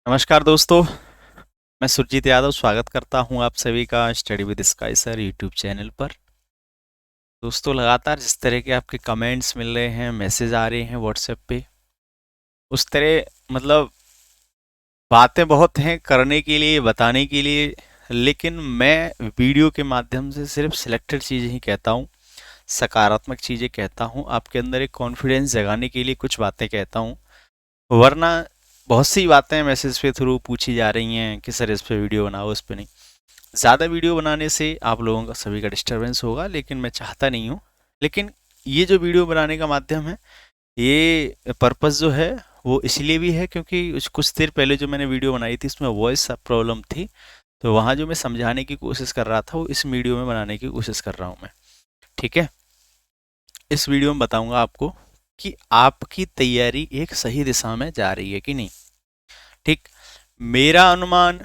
नमस्कार दोस्तों। मैं सुरजीत यादव स्वागत करता हूं आप सभी का study with sky sir YouTube channel पर। दोस्तों, लगातार जिस तरह के आपके कमेंट्स मिल रहे हैं, मैसेज आ रहे हैं व्हाट्सएप पे, उस तरह मतलब बातें बहुत हैं करने के लिए, बताने के लिए, लेकिन मैं वीडियो के माध्यम से सिर्फ सिलेक्टेड चीज़ें ही कहता हूं, सकारात्मक चीज़ें कहता हूं, आपके अंदर एक कॉन्फिडेंस जगाने के लिए कुछ बातें कहता हूं। वरना बहुत सी बातें मैसेज पे थ्रू पूछी जा रही हैं कि सर इस पे वीडियो बनाओ, उस पे नहीं। ज़्यादा वीडियो बनाने से आप लोगों का सभी का डिस्टरबेंस होगा, लेकिन मैं चाहता नहीं हूँ। लेकिन ये जो वीडियो बनाने का माध्यम है, ये पर्पस जो है वो इसलिए भी है क्योंकि कुछ देर पहले जो मैंने वीडियो बनाई थी इसमें वॉइस प्रॉब्लम थी। तो वहाँ जो मैं समझाने की कोशिश कर रहा था वो इस वीडियो में बनाने की कोशिश कर रहा हूँ मैं। ठीक है, इस वीडियो में बताऊंगा आपको कि आपकी तैयारी एक सही दिशा में जा रही है कि नहीं। ठीक, मेरा अनुमान,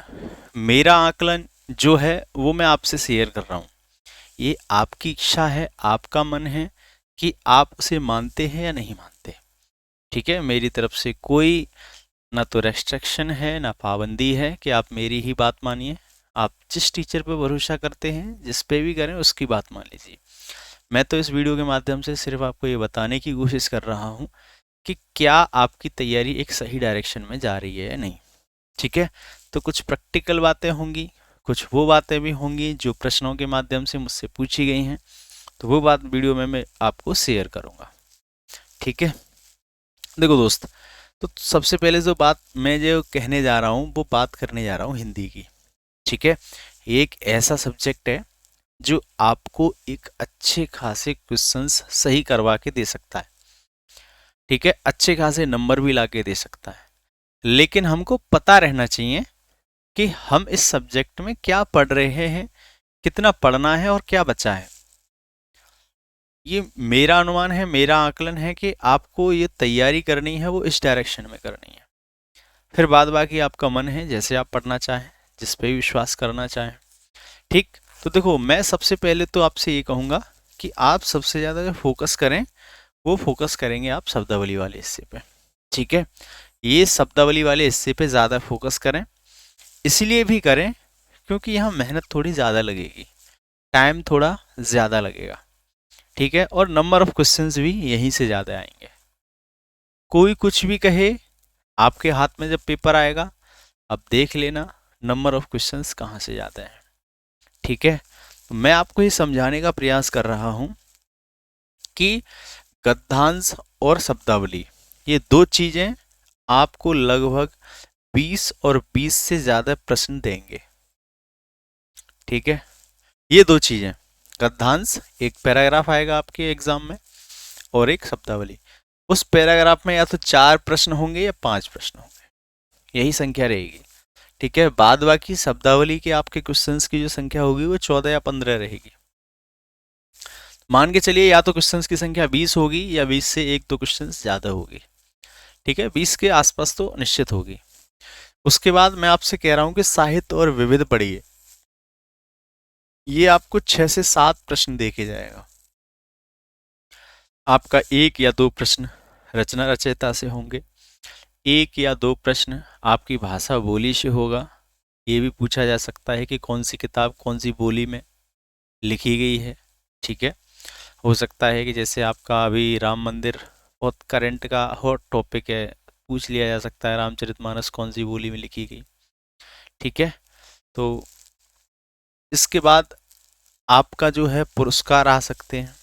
मेरा आकलन जो है वो मैं आपसे शेयर कर रहा हूँ। ये आपकी इच्छा है, आपका मन है कि आप उसे मानते हैं या नहीं मानते। ठीक है, मेरी तरफ से कोई ना तो रेस्ट्रिक्शन है ना पाबंदी है कि आप मेरी ही बात मानिए। आप जिस टीचर पे भरोसा करते हैं, जिस पे भी करें, उसकी बात मान लीजिए। मैं तो इस वीडियो के माध्यम से सिर्फ आपको ये बताने की कोशिश कर रहा हूँ कि क्या आपकी तैयारी एक सही डायरेक्शन में जा रही है या नहीं। ठीक है, तो कुछ प्रैक्टिकल बातें होंगी, कुछ वो बातें भी होंगी जो प्रश्नों के माध्यम से मुझसे पूछी गई हैं, तो वो बात वीडियो में मैं आपको शेयर करूंगा। ठीक है, देखो दोस्त, तो सबसे पहले जो बात मैं जो कहने जा रहा हूँ वो बात करने जा रहा हूँ हिंदी की। ठीक है, एक ऐसा सब्जेक्ट है जो आपको एक अच्छे खासे क्वेश्चंस सही करवा के दे सकता है। ठीक है, अच्छे खासे नंबर भी ला के दे सकता है, लेकिन हमको पता रहना चाहिए कि हम इस सब्जेक्ट में क्या पढ़ रहे हैं, कितना पढ़ना है और क्या बचा है। ये मेरा अनुमान है, मेरा आकलन है कि आपको ये तैयारी करनी है वो इस डायरेक्शन में करनी है। फिर बाद बाकी आपका मन है, जैसे आप पढ़ना चाहें, जिस पे भी विश्वास करना चाहें। ठीक, तो देखो, मैं सबसे पहले तो आपसे ये कहूँगा कि आप सबसे ज़्यादा जो फोकस करें वो फोकस करेंगे आप शब्दावली वाले हिस्से पे। ठीक है, ये शब्दावली वाले हिस्से पे ज़्यादा फोकस करें। इसलिए भी करें क्योंकि यहाँ मेहनत थोड़ी ज़्यादा लगेगी, टाइम थोड़ा ज़्यादा लगेगा। ठीक है, और नंबर ऑफ क्वेश्चंस भी यहीं से ज़्यादा आएंगे। कोई कुछ भी कहे, आपके हाथ में जब पेपर आएगा अब देख लेना नंबर ऑफ क्वेश्चंस कहाँ से ज़्यादा है। ठीक है, तो मैं आपको ये समझाने का प्रयास कर रहा हूँ कि गद्यांश और शब्दावली, ये दो चीज़ें आपको लगभग 20 और 20 से ज़्यादा प्रश्न देंगे। ठीक है, ये दो चीज़ें, गद्यांश एक पैराग्राफ आएगा आपके एग्जाम में और एक शब्दावली। उस पैराग्राफ में या तो 4 प्रश्न होंगे या 5 प्रश्न होंगे, यही संख्या रहेगी। ठीक है, बाद बाकी शब्दावली के आपके क्वेश्चंस की जो संख्या होगी वो 14 या 15 रहेगी। मान के चलिए या तो क्वेश्चंस की संख्या 20 होगी या 20 से एक दो क्वेश्चंस ज़्यादा होगी। ठीक है, 20 के आसपास तो निश्चित होगी। उसके बाद मैं आपसे कह रहा हूँ कि साहित्य और विविध पढ़िए, ये आपको 6 से 7 प्रश्न देके जाएगा। आपका एक या दो प्रश्न रचना रचयिता से होंगे, एक या दो प्रश्न आपकी भाषा बोली से होगा। ये भी पूछा जा सकता है कि कौन सी किताब कौन सी बोली में लिखी गई है। ठीक है, हो सकता है कि जैसे आपका अभी राम मंदिर बहुत करंट का हॉट टॉपिक है, पूछ लिया जा सकता है रामचरितमानस कौन सी बोली में लिखी गई। ठीक है, तो इसके बाद आपका जो है पुरस्कार आ सकते हैं,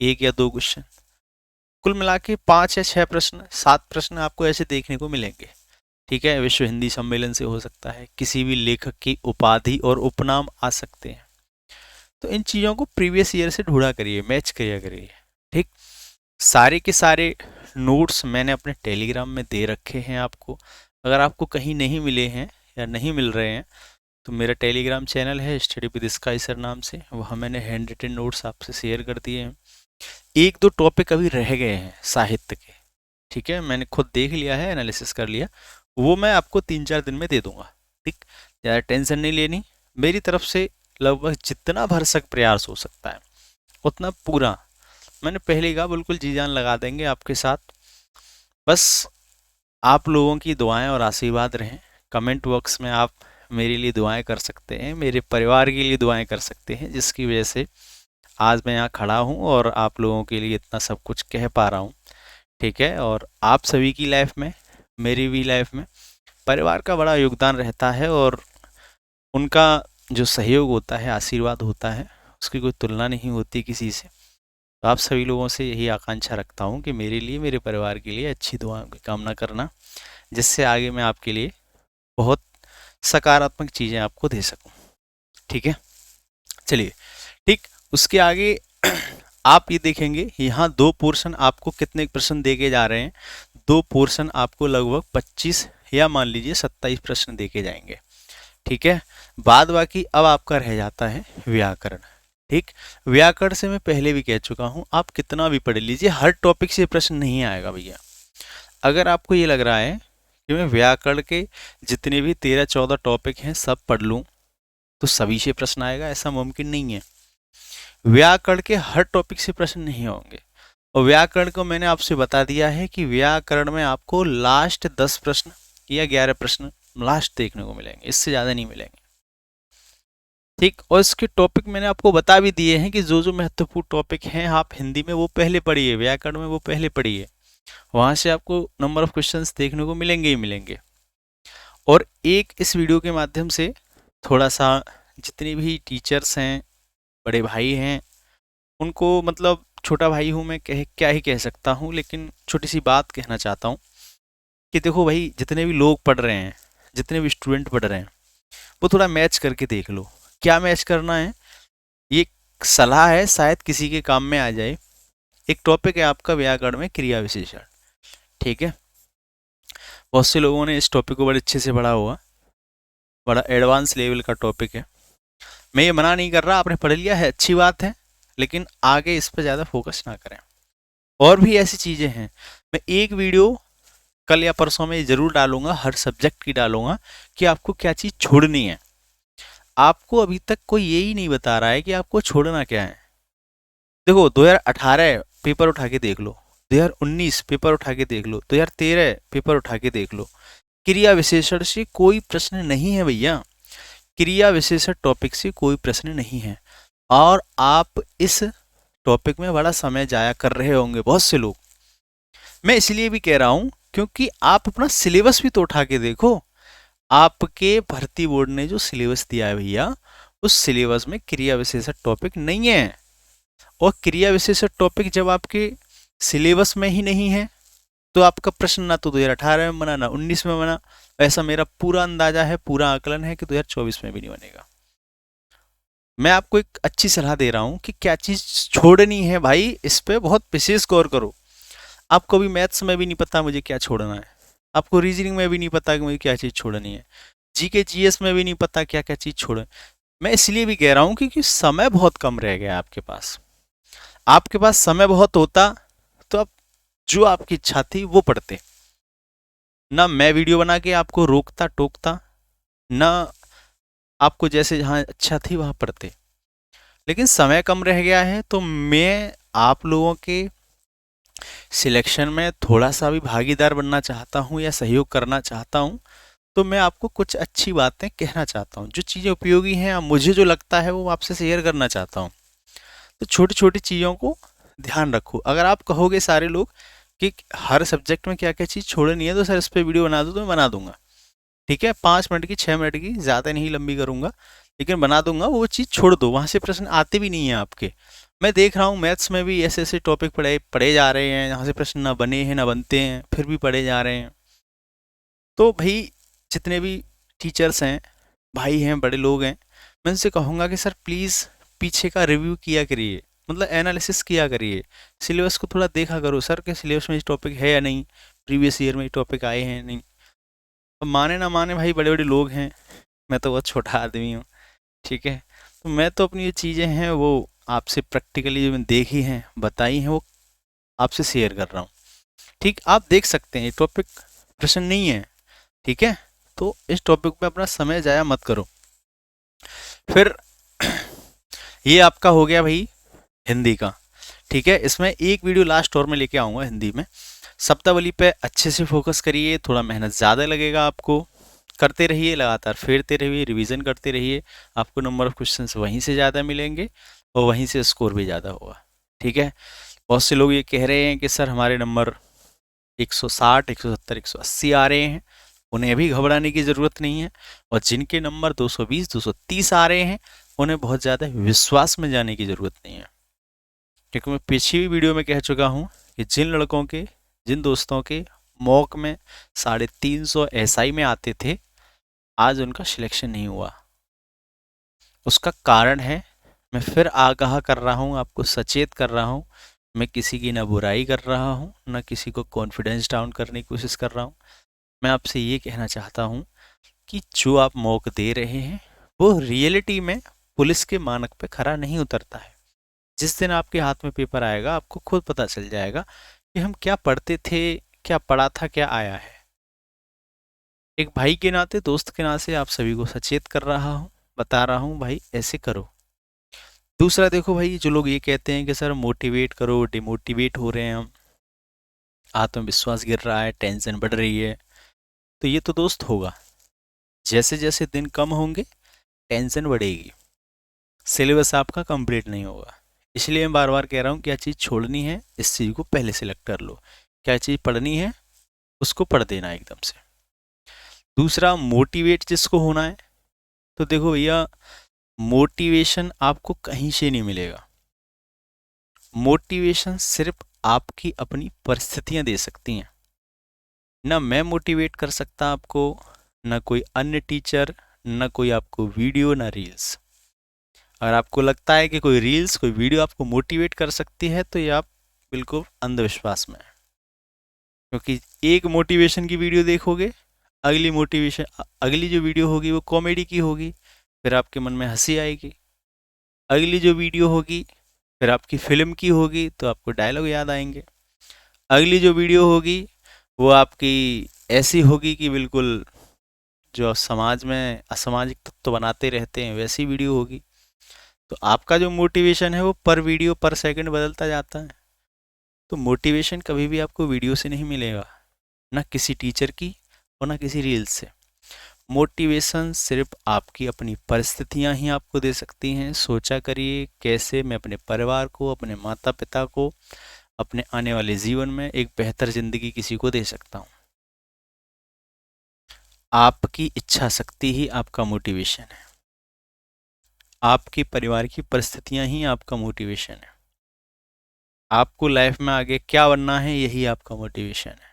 एक या दो क्वेश्चन। कुल मिला के 5 या 6 प्रश्न, 7 प्रश्न आपको ऐसे देखने को मिलेंगे। ठीक है, विश्व हिंदी सम्मेलन से हो सकता है, किसी भी लेखक की उपाधि और उपनाम आ सकते हैं। तो इन चीज़ों को प्रीवियस ईयर से ढूंढा करिए, मैच किया करिए। ठीक, सारे के सारे नोट्स मैंने अपने टेलीग्राम में दे रखे हैं आपको। अगर आपको कहीं नहीं मिले हैं या नहीं मिल रहे हैं तो मेरा टेलीग्राम चैनल है स्टडी विद स्काई सर नाम से, वहाँ मैंने हैंड रिटन नोट्स आपसे शेयर कर दिए हैं। एक दो टॉपिक अभी रह गए हैं साहित्य के। ठीक है, मैंने खुद देख लिया है, एनालिसिस कर लिया, वो मैं आपको 3-4 दिन में दे दूंगा। ठीक, ज़्यादा टेंशन नहीं लेनी। मेरी तरफ से लगभग जितना भरसक प्रयास हो सकता है उतना पूरा, मैंने पहले कहा, बिल्कुल जी जान लगा देंगे आपके साथ। बस आप लोगों की दुआएं और आशीर्वाद रहें कमेंट बॉक्स में आप मेरे लिए दुआएं कर सकते हैं, मेरे परिवार के लिए दुआएं कर सकते हैं, जिसकी वजह से आज मैं यहाँ खड़ा हूँ और आप लोगों के लिए इतना सब कुछ कह पा रहा हूँ। ठीक है, और आप सभी की लाइफ में, मेरी भी लाइफ में परिवार का बड़ा योगदान रहता है और उनका जो सहयोग होता है, आशीर्वाद होता है, उसकी कोई तुलना नहीं होती किसी से। तो आप सभी लोगों से यही आकांक्षा रखता हूँ कि मेरे लिए, मेरे परिवार के लिए अच्छी दुआओं की कामना करना, जिससे आगे मैं आपके लिए बहुत सकारात्मक चीज़ें आपको दे सकूँ। ठीक है, चलिए। ठीक, उसके आगे आप ये देखेंगे यहाँ 2 पोर्शन आपको कितने प्रश्न दे के जा रहे हैं। 2 पोर्शन आपको लगभग 25 या मान लीजिए 27 प्रश्न दे के जाएंगे। ठीक है, बाद बाकी अब आपका रह जाता है व्याकरण। ठीक, व्याकरण से मैं पहले भी कह चुका हूँ, आप कितना भी पढ़ लीजिए, हर टॉपिक से प्रश्न नहीं आएगा भैया। अगर आपको ये लग रहा है कि मैं व्याकरण के जितने भी 13-14 टॉपिक हैं सब पढ़ लूँ तो सभी से प्रश्न आएगा, ऐसा मुमकिन नहीं है। व्याकरण के हर टॉपिक से प्रश्न नहीं होंगे। और व्याकरण को मैंने आपसे बता दिया है कि व्याकरण में आपको लास्ट 10 प्रश्न या 11 प्रश्न लास्ट देखने को मिलेंगे, इससे ज़्यादा नहीं मिलेंगे। ठीक, और इसके टॉपिक मैंने आपको बता भी दिए हैं कि जो जो महत्वपूर्ण टॉपिक हैं आप हिंदी में वो पहले पढ़िए, व्याकरण में वो पहले पढ़िए, वहाँ से आपको नंबर ऑफ क्वेश्चंस देखने को मिलेंगे ही मिलेंगे। और एक इस वीडियो के माध्यम से थोड़ा सा जितने भी टीचर्स हैं, बड़े भाई हैं, उनको, मतलब छोटा भाई हूँ मैं, क्या ही कह सकता हूँ, लेकिन छोटी सी बात कहना चाहता हूँ कि देखो भाई, जितने भी लोग पढ़ रहे हैं, जितने भी स्टूडेंट पढ़ रहे हैं, वो थोड़ा मैच करके देख लो। क्या मैच करना है, ये सलाह है, शायद किसी के काम में आ जाए। एक टॉपिक है आपका व्याकरण में क्रिया विशेषण। ठीक है, बहुत से लोगों ने इस टॉपिक को बड़े अच्छे से पढ़ा होगा, बड़ा एडवांस लेवल का टॉपिक है। मैं ये मना नहीं कर रहा, आपने पढ़ लिया है अच्छी बात है, लेकिन आगे इस पर ज़्यादा फोकस ना करें। और भी ऐसी चीज़ें हैं, मैं एक वीडियो कल या परसों में ज़रूर डालूंगा, हर सब्जेक्ट की डालूंगा कि आपको क्या चीज़ छोड़नी है। आपको अभी तक कोई यही नहीं बता रहा है कि आपको छोड़ना क्या है। देखो, 2018 पेपर उठा के देख लो, 2019 पेपर उठा के देख लो, 2013 पेपर उठा के देख लो, क्रिया विशेषण से कोई प्रश्न नहीं है भैया। क्रिया विशेषण टॉपिक से कोई प्रश्न नहीं है, और आप इस टॉपिक में बड़ा समय जाया कर रहे होंगे बहुत से लोग। मैं इसलिए भी कह रहा हूं क्योंकि आप अपना सिलेबस भी तो उठा के देखो। आपके भर्ती बोर्ड ने जो सिलेबस दिया है भैया, उस सिलेबस में क्रिया विशेषण टॉपिक नहीं है। और क्रिया विशेषण टॉपिक जब आपके सिलेबस में ही नहीं है, तो आपका प्रश्न ना तो 2018 में बना, ना 19 में बना। ऐसा मेरा पूरा अंदाजा है, पूरा आकलन है कि 2024 में भी नहीं बनेगा। मैं आपको एक अच्छी सलाह दे रहा हूं कि क्या चीज़ छोड़नी है भाई, इस पे बहुत विशेष गौर करो। आपको भी मैथ्स में भी नहीं पता मुझे क्या छोड़ना है, आपको रीजनिंग में भी नहीं पता कि मुझे क्या चीज़ छोड़नी है, जीके जीएस में भी नहीं पता क्या क्या चीज़ छोड़े। मैं इसलिए भी कह रहा हूँ क्योंकि समय बहुत कम रह गया आपके पास। आपके पास समय बहुत होता तो आप जो आपकी इच्छा थी वो पढ़ते ना। मैं वीडियो बना के आपको रोकता टोकता ना, आपको जैसे जहाँ अच्छा थी वहाँ पढ़ते। लेकिन समय कम रह गया है, तो मैं आप लोगों के सिलेक्शन में थोड़ा सा भी भागीदार बनना चाहता हूँ या सहयोग करना चाहता हूँ। तो मैं आपको कुछ अच्छी बातें कहना चाहता हूँ, जो चीज़ें उपयोगी हैं या मुझे जो लगता है वो आपसे शेयर करना चाहता हूँ। तो छोटी छोटी चीज़ों को ध्यान रखो। अगर आप कहोगे सारे लोग कि हर सब्जेक्ट में क्या क्या चीज़ छोड़नी है, तो सर इस पर वीडियो बना दो, तो मैं बना दूंगा। ठीक है, 5 मिनट की, 6 मिनट की, ज़्यादा नहीं लंबी करूंगा, लेकिन बना दूंगा। वो चीज़ छोड़ दो, वहाँ से प्रश्न आते भी नहीं है आपके। मैं देख रहा हूँ मैथ्स में भी ऐसे ऐसे टॉपिक पढ़े जा रहे हैं जहाँ से प्रश्न ना बने हैं ना बनते हैं, फिर भी पढ़े जा रहे हैं। तो भाई, जितने भी टीचर्स हैं, भाई हैं, बड़े लोग हैं, मैं उनसे कहूँगा कि सर प्लीज़ पीछे का रिव्यू किया करिए, मतलब एनालिसिस किया करिए, सिलेबस को थोड़ा देखा करो सर कि सिलेबस में ये टॉपिक है या नहीं, प्रीवियस ईयर में ये टॉपिक आए हैं नहीं। अब माने ना माने भाई, बड़े बड़े लोग हैं, मैं तो बहुत छोटा आदमी हूँ। ठीक है, तो मैं तो अपनी ये चीज़ें हैं वो आपसे प्रैक्टिकली जो मैंने देखी हैं, बताई हैं, वो आपसे शेयर कर रहा हूँ। ठीक, आप देख सकते हैं ये टॉपिक प्रश्न नहीं है। ठीक है, तो इस टॉपिक पे अपना समय ज़ाया मत करो। फिर ये आपका हो गया भाई हिंदी का। ठीक है, इसमें एक वीडियो लास्ट और में लेके आऊँगा हिंदी में। शब्दावली पे अच्छे से फोकस करिए, थोड़ा मेहनत ज़्यादा लगेगा आपको, करते रहिए, लगातार फेरते रहिए, रिवीजन करते रहिए, आपको नंबर ऑफ क्वेश्चंस वहीं से ज़्यादा मिलेंगे और वहीं से स्कोर भी ज़्यादा होगा। ठीक है, बहुत से लोग ये कह रहे हैं कि सर हमारे नंबर 160, 170, 180 आ रहे हैं, उन्हें भी घबराने की ज़रूरत नहीं है। और जिनके नंबर 220, 230 आ रहे हैं, उन्हें बहुत ज़्यादा विश्वास में जाने की ज़रूरत नहीं है, क्योंकि मैं पिछली वीडियो में कह चुका हूँ कि जिन दोस्तों के मॉक में 350 SI में आते थे, आज उनका सिलेक्शन नहीं हुआ। उसका कारण है, मैं फिर आगाह कर रहा हूँ, आपको सचेत कर रहा हूँ, मैं किसी की ना बुराई कर रहा हूँ, ना किसी को कॉन्फिडेंस डाउन करने की कोशिश कर रहा हूँ। मैं आपसे ये कहना चाहता हूँ कि जो आप मौका दे रहे हैं वो रियलिटी में पुलिस के मानक पे खरा नहीं उतरता है। जिस दिन आपके हाथ में पेपर आएगा, आपको खुद पता चल जाएगा कि हम क्या पढ़ते थे, क्या पढ़ा था, क्या आया है। एक भाई के नाते, दोस्त के नाते आप सभी को सचेत कर रहा हूँ, बता रहा हूँ भाई ऐसे करो। दूसरा देखो भाई, जो लोग ये कहते हैं कि सर मोटिवेट करो, डिमोटिवेट हो रहे हैं हम, आत्मविश्वास गिर रहा है, टेंशन बढ़ रही है, तो ये तो दोस्त होगा। जैसे जैसे दिन कम होंगे टेंशन बढ़ेगी, सिलेबस आपका कंप्लीट नहीं होगा। इसलिए मैं बार बार कह रहा हूँ, क्या चीज़ छोड़नी है इस चीज़ को पहले सेलेक्ट कर लो, क्या चीज़ पढ़नी है उसको पढ़ देना एकदम से। दूसरा, मोटिवेट जिसको होना है, तो देखो भैया, मोटिवेशन आपको कहीं से नहीं मिलेगा। मोटिवेशन सिर्फ आपकी अपनी परिस्थितियां दे सकती हैं। ना मैं मोटिवेट कर सकता आपको, ना कोई अन्य टीचर, ना कोई आपको वीडियो, ना रील्स। अगर आपको लगता है कि कोई रील्स, कोई वीडियो आपको मोटिवेट कर सकती है, तो ये आप बिल्कुल अंधविश्वास में है। क्योंकि एक मोटिवेशन की वीडियो देखोगे, अगली जो वीडियो होगी वो कॉमेडी की होगी, फिर आपके मन में हंसी आएगी। अगली जो वीडियो होगी फिर आपकी फिल्म की होगी, तो आपको डायलॉग याद आएंगे। अगली जो वीडियो होगी वो आपकी ऐसी होगी कि बिल्कुल जो समाज में असामाजिक तत्व बनाते रहते हैं वैसी वीडियो होगी। तो आपका जो मोटिवेशन है वो पर वीडियो, पर सेकंड बदलता जाता है। तो मोटिवेशन कभी भी आपको वीडियो से नहीं मिलेगा, ना किसी टीचर की और ना किसी रील्स से। मोटिवेशन सिर्फ आपकी अपनी परिस्थितियां ही आपको दे सकती हैं। सोचा करिए, कैसे मैं अपने परिवार को, अपने माता पिता को, अपने आने वाले जीवन में एक बेहतर जिंदगी किसी को दे सकता हूँ। आपकी इच्छा शक्ति ही आपका मोटिवेशन है, आपके परिवार की परिस्थितियां ही आपका मोटिवेशन है। आपको लाइफ में आगे क्या बनना है, यही आपका मोटिवेशन है।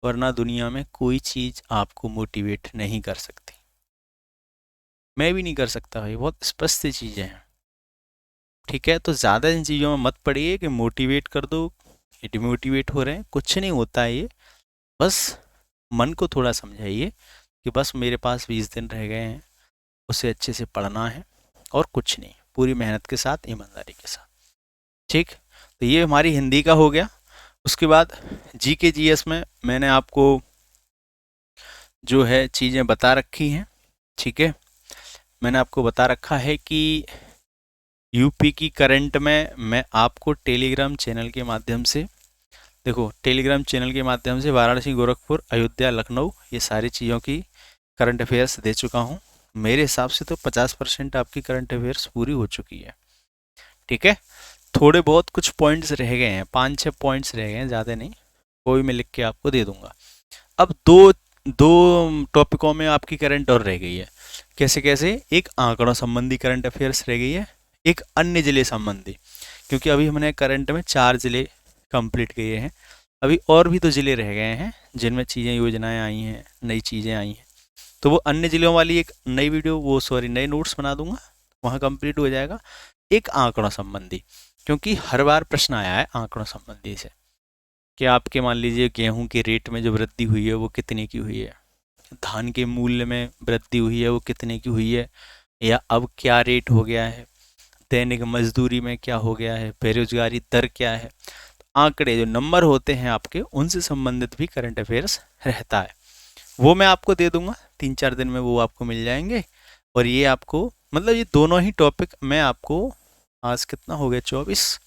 वरना दुनिया में कोई चीज़ आपको मोटिवेट नहीं कर सकती। मैं भी नहीं कर सकता भाई, बहुत स्पष्ट सी चीज़ें हैं। ठीक है, तो ज़्यादा इन चीज़ों में मत पड़िए कि मोटिवेट कर दो, डिमोटिवेट हो रहे हैं, कुछ नहीं होता है ये। बस मन को थोड़ा समझाइए कि बस मेरे पास 20 दिन रह गए हैं, उसे अच्छे से पढ़ना है और कुछ नहीं, पूरी मेहनत के साथ, ईमानदारी के साथ। ठीक, तो ये हमारी हिंदी का हो गया। उसके बाद जीके जीएस में मैंने आपको जो है चीज़ें बता रखी हैं। ठीक है, मैंने आपको बता रखा है कि यूपी की करंट में मैं आपको टेलीग्राम चैनल के माध्यम से, देखो टेलीग्राम चैनल के माध्यम से वाराणसी, गोरखपुर, अयोध्या, लखनऊ, ये सारी चीज़ों की करंट अफेयर्स दे चुका हूँ। मेरे हिसाब से तो 50% आपकी करंट अफेयर्स पूरी हो चुकी है। ठीक है, थोड़े बहुत कुछ पॉइंट्स रह गए हैं, 5-6 पॉइंट्स रह गए हैं, ज़्यादा नहीं, कोई मैं लिख के आपको दे दूंगा। अब दो दो टॉपिकों में आपकी करंट और रह गई है। कैसे कैसे? एक आंकड़ों संबंधी करंट अफेयर्स रह गई है, एक अन्य जिले संबंधी, क्योंकि अभी हमने करंट में 4 जिले कंप्लीट किए हैं, अभी और भी तो जिले रह गए हैं जिनमें चीज़ें, योजनाएं आई हैं, नई चीज़ें आई हैं। तो वो अन्य जिलों वाली एक नई वीडियो, नए नोट्स बना दूंगा, वहाँ कंप्लीट हो जाएगा। एक आंकड़ों संबंधी, क्योंकि हर बार प्रश्न आया है आंकड़ों संबंधी से कि आपके मान लीजिए गेहूं के रेट में जो वृद्धि हुई है वो कितने की हुई है, धान के मूल्य में वृद्धि हुई है वो कितने की हुई है, या अब क्या रेट हो गया है, दैनिक मजदूरी में क्या हो गया है, बेरोजगारी दर क्या है। तो आंकड़े जो नंबर होते हैं आपके, उनसे संबंधित भी करंट अफेयर्स रहता है, वो मैं आपको दे दूंगा 3-4 दिन में, वो आपको मिल जाएंगे। और ये आपको, मतलब ये दोनों ही टॉपिक मैं आपको, आज कितना हो गया, 24,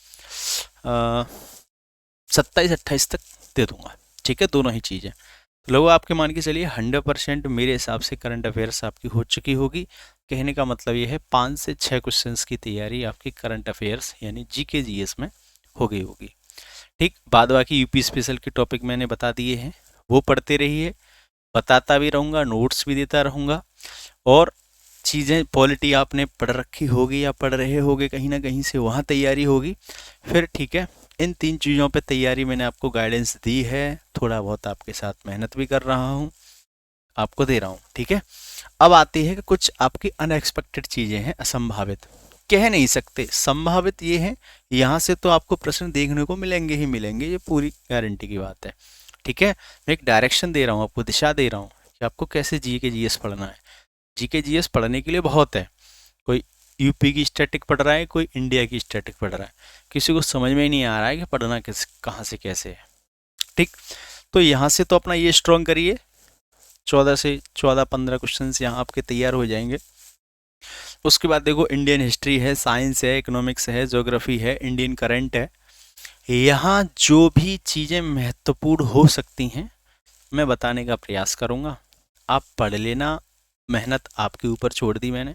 27-28 तक दे दूंगा। ठीक है, दोनों ही चीज़ें। तो लोग आपके मान के चलिए 100% मेरे हिसाब से करंट अफेयर्स आपकी हो चुकी होगी। कहने का मतलब ये है 5 से 6 क्वेश्चंस की तैयारी आपकी करंट अफेयर्स यानी जीके जीएस में हो गई होगी। ठीक, बाद बाकी यूपी स्पेशल के टॉपिक मैंने बता दिए हैं, वो पढ़ते रहिए, बताता भी रहूँगा, नोट्स भी देता रहूँगा। और चीज़ें पॉलिटी आपने पढ़ रखी होगी या पढ़ रहे होगे कहीं ना कहीं से, वहाँ तैयारी होगी फिर ठीक है। इन 3 चीज़ों पे तैयारी मैंने आपको गाइडेंस दी है, थोड़ा बहुत आपके साथ मेहनत भी कर रहा हूँ, आपको दे रहा हूँ, ठीक है। अब आती है कि कुछ आपकी अनएक्सपेक्टेड चीज़ें हैं, असंभावित, कह नहीं सकते, संभावित ये है, यहाँ से तो आपको प्रश्न देखने को मिलेंगे ही मिलेंगे, ये पूरी गारंटी की बात है, ठीक है। मैं एक डायरेक्शन दे रहा हूँ आपको, दिशा दे रहा हूँ कि आपको कैसे जी के जीएस पढ़ना है। जीके जीएस पढ़ने के लिए बहुत है, कोई यूपी की स्टैटिक पढ़ रहा है, कोई इंडिया की स्टैटिक पढ़ रहा है, किसी को समझ में ही नहीं आ रहा है कि पढ़ना किस कहाँ से कैसे है, ठीक। तो यहाँ से तो अपना ये स्ट्रॉन्ग करिए, 14 से 14-15 क्वेश्चन यहाँ आपके तैयार हो जाएंगे। उसके बाद देखो इंडियन हिस्ट्री है, साइंस है, इकोनॉमिक्स है, ज्योग्राफी है, इंडियन करंट है, यहाँ जो भी चीज़ें महत्वपूर्ण हो सकती हैं मैं बताने का प्रयास करूँगा। आप पढ़ लेना, मेहनत आपके ऊपर छोड़ दी मैंने,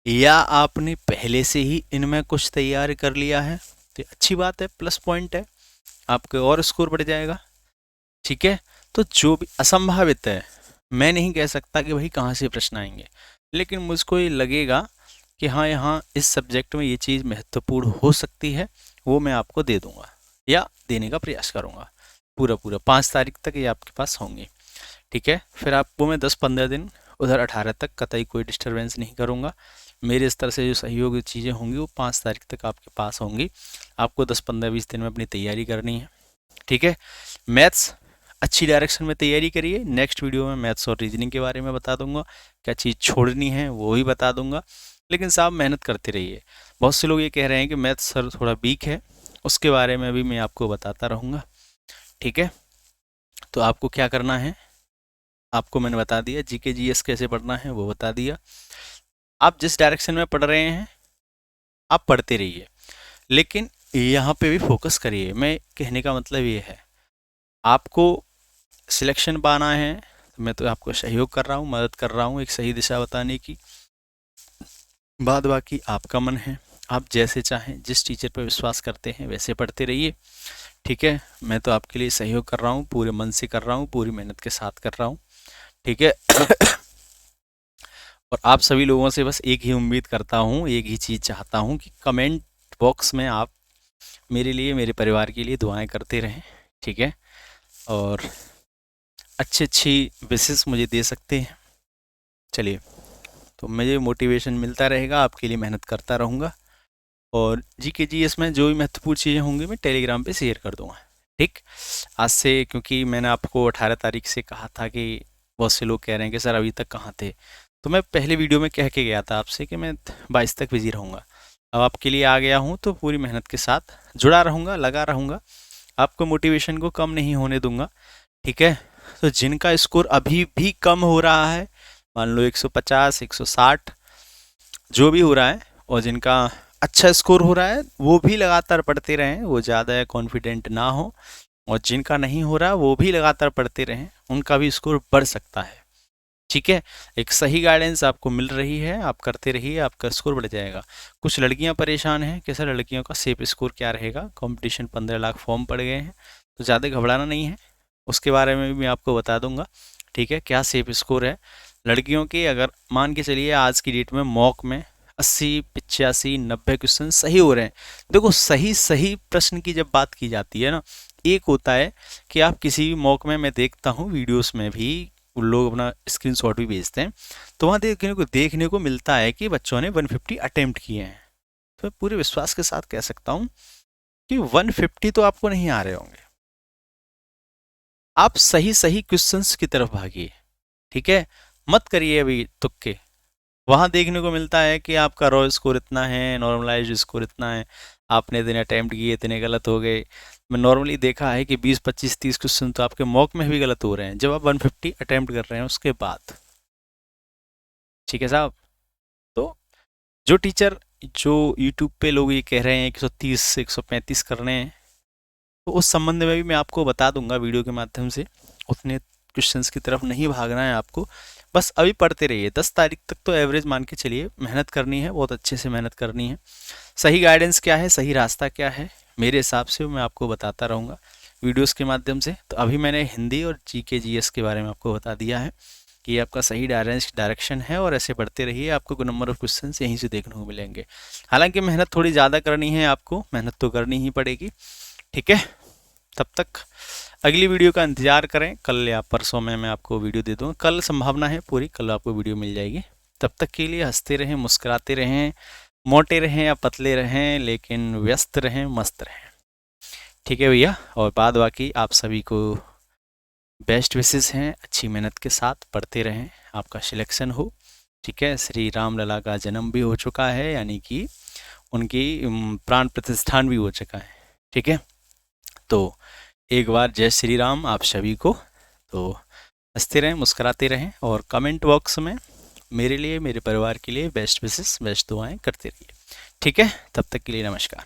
या आपने पहले से ही इनमें कुछ तैयार कर लिया है तो अच्छी बात है, प्लस पॉइंट है, आपके और स्कोर बढ़ जाएगा, ठीक है। तो जो भी असंभावित है, मैं नहीं कह सकता कि भाई कहाँ से प्रश्न आएंगे, लेकिन मुझको ये लगेगा कि हाँ यहाँ इस सब्जेक्ट में ये चीज़ महत्वपूर्ण हो सकती है, वो मैं आपको दे दूंगा या देने का प्रयास करूंगा। पूरा पूरा 5 तारीख तक ये आपके पास होंगे, ठीक है। फिर आपको मैं 10-15 दिन उधर 18 तक कतई कोई डिस्टरबेंस नहीं करूंगा। मेरे स्तर से जो सहयोग चीज़ें होंगी वो 5 तारीख तक आपके पास होंगी। आपको 10-15-20 दिन में अपनी तैयारी करनी है, ठीक है। मैथ्स अच्छी डायरेक्शन में तैयारी करिए, नेक्स्ट वीडियो में मैथ्स और रीजनिंग के बारे में बता दूंगा, क्या चीज़ छोड़नी है वो भी बता दूंगा, लेकिन साहब मेहनत करते रहिए। बहुत से लोग ये कह रहे हैं कि मैथ्स सर थोड़ा वीक है, उसके बारे में भी मैं आपको बताता रहूँगा, ठीक है। तो आपको क्या करना है, आपको मैंने बता दिया, जीके जीएस कैसे पढ़ना है वो बता दिया। आप जिस डायरेक्शन में पढ़ रहे हैं आप पढ़ते रहिए, लेकिन यहाँ पे भी फोकस करिए। मैं कहने का मतलब ये है, आपको सिलेक्शन पाना है तो मैं तो आपको सहयोग कर रहा हूँ, मदद कर रहा हूँ एक सही दिशा बताने की, बाद बाकी आपका मन है, आप जैसे चाहें, जिस टीचर पर विश्वास करते हैं वैसे पढ़ते रहिए, ठीक है। मैं तो आपके लिए सहयोग कर रहा हूँ, पूरे मन से कर रहा हूँ, पूरी मेहनत के साथ कर रहा हूँ, ठीक है। और आप सभी लोगों से बस एक ही उम्मीद करता हूँ, एक ही चीज़ चाहता हूँ कि कमेंट बॉक्स में आप मेरे लिए, मेरे परिवार के लिए दुआएं करते रहें, ठीक है। और अच्छी अच्छी विशेस मुझे दे सकते हैं, चलिए, तो मुझे मोटिवेशन मिलता रहेगा, आपके लिए मेहनत करता रहूँगा। और जीके जीएस में जो भी महत्वपूर्ण चीज़ें होंगी मैं टेलीग्राम पे शेयर कर दूंगा, ठीक। आज से, क्योंकि मैंने आपको 18 तारीख से कहा था कि बहुत से लोग कह रहे हैं कि सर अभी तक कहाँ थे, तो मैं पहले वीडियो में कह के गया था आपसे कि मैं 22 तक बिजी रहूँगा। अब आपके लिए आ गया हूँ तो पूरी मेहनत के साथ जुड़ा रहूँगा, लगा रहूँगा, आपको मोटिवेशन को कम नहीं होने दूंगा, ठीक है। तो जिनका स्कोर अभी भी कम हो रहा है, मान लो 150, 160 जो भी हो रहा है, और जिनका अच्छा स्कोर हो रहा है वो भी लगातार पढ़ते रहें, वो ज़्यादा कॉन्फिडेंट ना हो, और जिनका नहीं हो रहा वो भी लगातार पढ़ते रहें, उनका भी स्कोर बढ़ सकता है, ठीक है। एक सही गाइडेंस आपको मिल रही है, आप करते रहिए, आपका स्कोर बढ़ जाएगा। कुछ लड़कियां परेशान हैं कि सर लड़कियों का सेफ स्कोर क्या रहेगा, कंपटीशन 15 लाख फॉर्म पड़ गए हैं, तो ज़्यादा घबराना नहीं है, उसके बारे में भी मैं आपको बता दूंगा, ठीक है, क्या सेफ स्कोर है लड़कियों के। अगर मान के चलिए आज की डेट में मॉक में 80, 85, 90 क्वेश्चन सही हो रहे हैं। देखो सही सही प्रश्न की जब बात की जाती है ना, एक होता है कि आप किसी भी मॉक में, मैं देखता हूँ वीडियोस में भी उन लोग अपना स्क्रीनशॉट भी भेजते हैं, तो वहाँ देखने को मिलता है कि बच्चों ने 150 अटेम्प्ट किए हैं। तो मैं पूरे विश्वास के साथ कह सकता हूँ कि 150 तो आपको नहीं आ रहे होंगे। आप सही सही क्वेश्चंस की तरफ भागिए, ठीक है, मत करिए अभी तुक्के। वहाँ देखने को मिलता है कि आपका रॉ स्कोर इतना है, नॉर्मलाइज स्कोर इतना है, आपने इतने अटैम्प्ट किए, इतने गलत हो गए। मैं नॉर्मली देखा है कि 20, 25, 30 क्वेश्चन तो आपके मॉक में भी गलत हो रहे हैं जब आप 150 अटैम्प्ट कर रहे हैं उसके बाद, ठीक है साहब। तो जो टीचर, जो यूट्यूब पे लोग ये कह रहे हैं 130 से 135 कर रहे हैं, तो उस संबंध में भी मैं आपको बता दूंगा वीडियो के माध्यम से, उतने क्वेश्चंस की तरफ नहीं भागना है आपको, बस अभी पढ़ते रहिए। 10 तारीख तक तो एवरेज मान के चलिए, मेहनत करनी है, बहुत अच्छे से मेहनत करनी है। सही गाइडेंस क्या है, सही रास्ता क्या है, मेरे हिसाब से मैं आपको बताता रहूँगा वीडियोस के माध्यम से। तो अभी मैंने हिंदी और जीके जीएस के बारे में आपको बता दिया है कि ये आपका सही डायरेक्शन है, और ऐसे बढ़ते रहिए, आपको नंबर ऑफ क्वेश्चन यहीं से देखने को मिलेंगे। हालांकि मेहनत थोड़ी ज़्यादा करनी है, आपको मेहनत तो करनी ही पड़ेगी, ठीक है। तब तक अगली वीडियो का इंतज़ार करें, कल या परसों में मैं आपको वीडियो दे दूँगा। कल संभावना है पूरी, कल आपको वीडियो मिल जाएगी। तब तक के लिए हंसते रहें, मुस्कुराते रहें, मोटे रहें या पतले रहें, लेकिन व्यस्त रहें, मस्त रहें, ठीक है भैया। और बाद बाकी आप सभी को बेस्ट विशेस हैं, अच्छी मेहनत के साथ पढ़ते रहें, आपका सिलेक्शन हो, ठीक है। श्री राम लला का जन्म भी हो चुका है, यानी कि उनकी प्राण प्रतिष्ठान भी हो चुका है, ठीक है। तो एक बार जय श्री राम आप सभी को। तो हंसते रहें, मुस्कुराते रहें, और कमेंट बॉक्स में मेरे लिए, मेरे परिवार के लिए बेस्ट विशेस, बेस्ट दुआएं करते रहिए, ठीक है। तब तक के लिए नमस्कार।